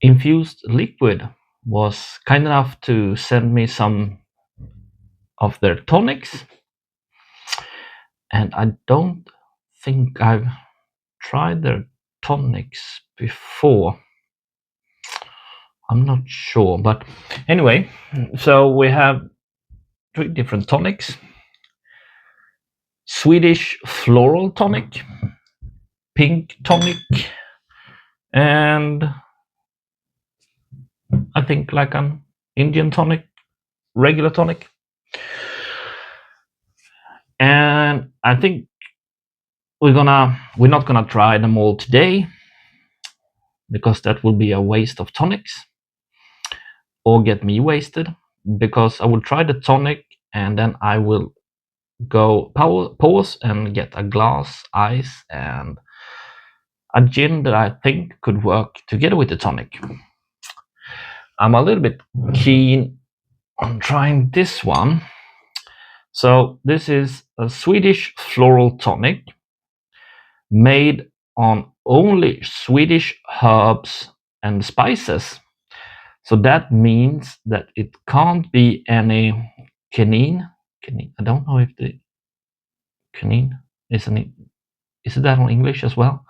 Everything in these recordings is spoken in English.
Infused Liquid was kind enough to send me some of their tonics, and I don't think I've tried their tonics before. I'm not sure, but anyway, so we have 3 different tonics. Swedish Floral Tonic, Pink Tonic, and I think like an Indian tonic, regular tonic. And I think we're not gonna try them all today because that will be a waste of tonics or get me wasted, because I will try the tonic and then I will go pause and get a glass, ice, and a gin that I think could work together with the tonic. I'm a little bit keen on trying this one. So this is a Swedish floral tonic made on only Swedish herbs and spices. So that means that it can't be any quinine. I don't know if the quinine is that on English as well?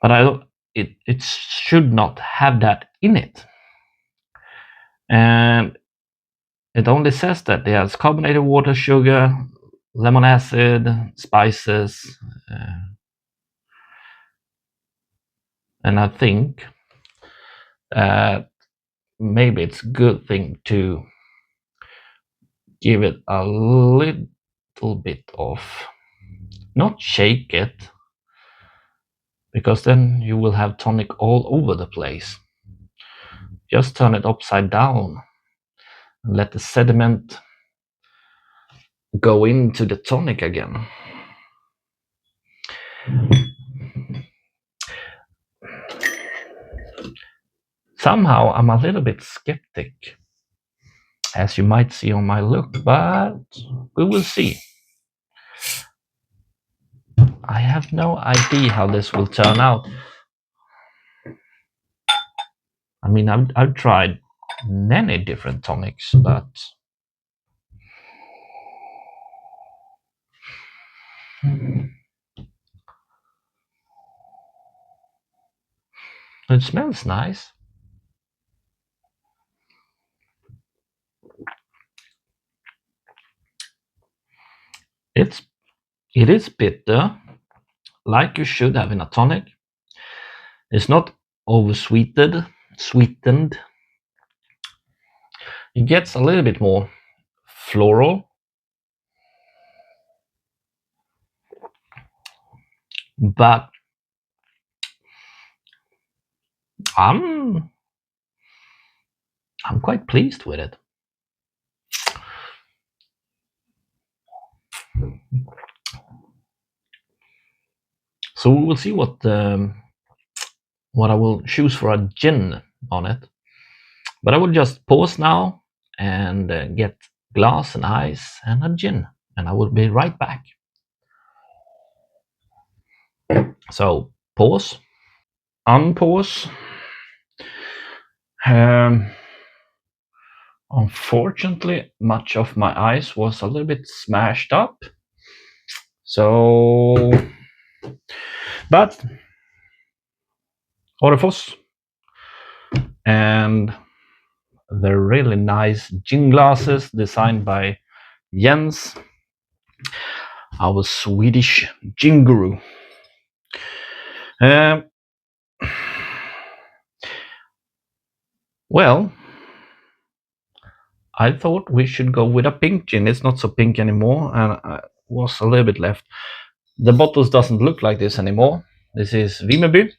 But it should not have that in it. And it only says that there's carbonated water, sugar, lemon acid, spices, and I think maybe it's a good thing to give it a little bit of, not shake it, because then you will have tonic all over the place. Just turn it upside down and let the sediment go into the tonic again. Somehow I'm a little bit skeptic, as you might see on my look, but we will see. I have no idea how this will turn out. I mean, I've tried many different tonics, but it smells nice. It is bitter, like you should have in a tonic. It's not sweetened. It gets a little bit more floral, but I'm quite pleased with it. So we will see what I will choose for a gin on it. But I will just pause now and get glass and ice and a gin, and I will be right back. So pause, unpause. Unfortunately, much of my ice was a little bit smashed up. So, but Orifos and the really nice gin glasses designed by Jens, our Swedish gin guru. Well, I thought we should go with a pink gin. It's not so pink anymore, and was a little bit left. The bottles doesn't look like this anymore. This is Vimmerby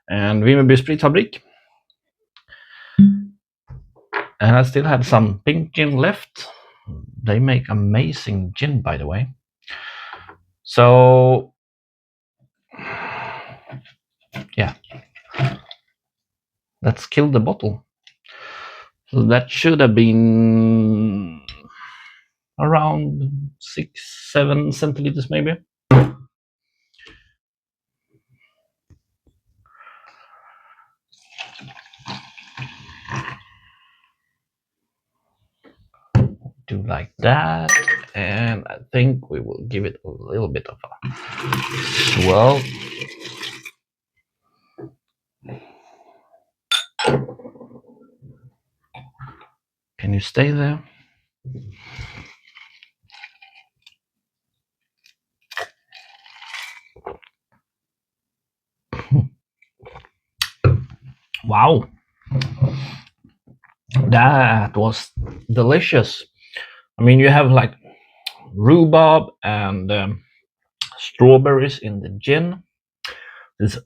and Vimmerby Spritfabrik. And I still had some pink gin left. They make amazing gin, by the way. So, yeah. Let's kill the bottle. So that should have been around 6-7 centiliters maybe. do like that, and I think we will give it a little bit of a swirl. Can you stay there? Wow, that was delicious. I mean, you have like rhubarb and strawberries in the gin. It's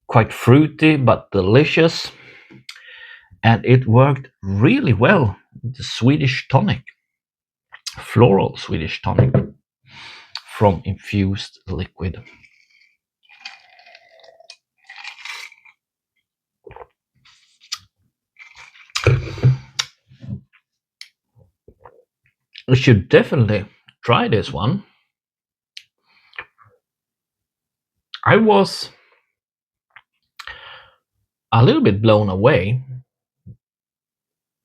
quite fruity but delicious, and it worked really well. The Swedish tonic, floral Swedish tonic from Infused Liquid. You should definitely try this one. I was a little bit blown away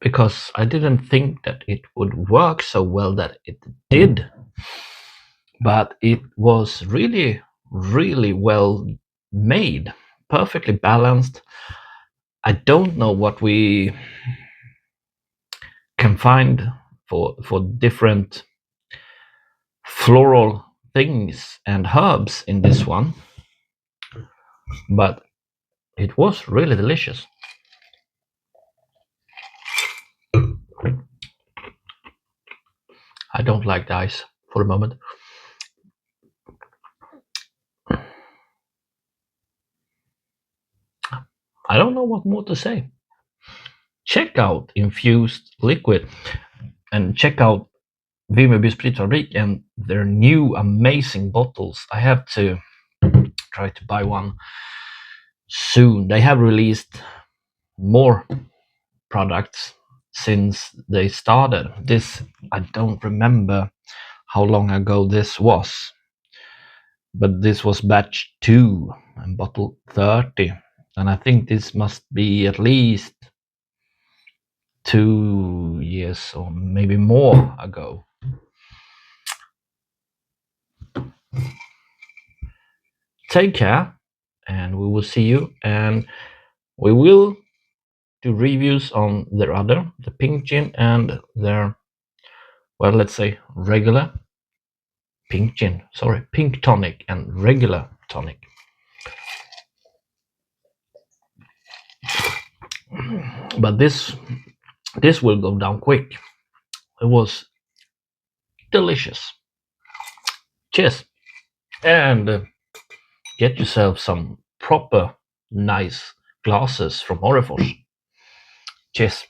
because I didn't think that it would work so well that it did. But it was really, really well made, perfectly balanced. I don't know what we can find for different floral things and herbs in this one, but it was really delicious. I don't like the ice for the moment. I don't know what more to say. Check out Infused Liquid and check out Vimmerby Spritfabrik and their new amazing bottles. I have to try to buy one soon. They have released more products since they started. This, I don't remember how long ago this was, but this was batch 2 and bottle 30, and I think this must be at least 2 years or maybe more ago. Take care, and we will see you, and we will do reviews on the pink gin and their, well, let's say regular pink gin, sorry, pink tonic and regular tonic. But this will go down quick. It was delicious. Cheers, and get yourself some proper nice glasses from Orifors. Cheers.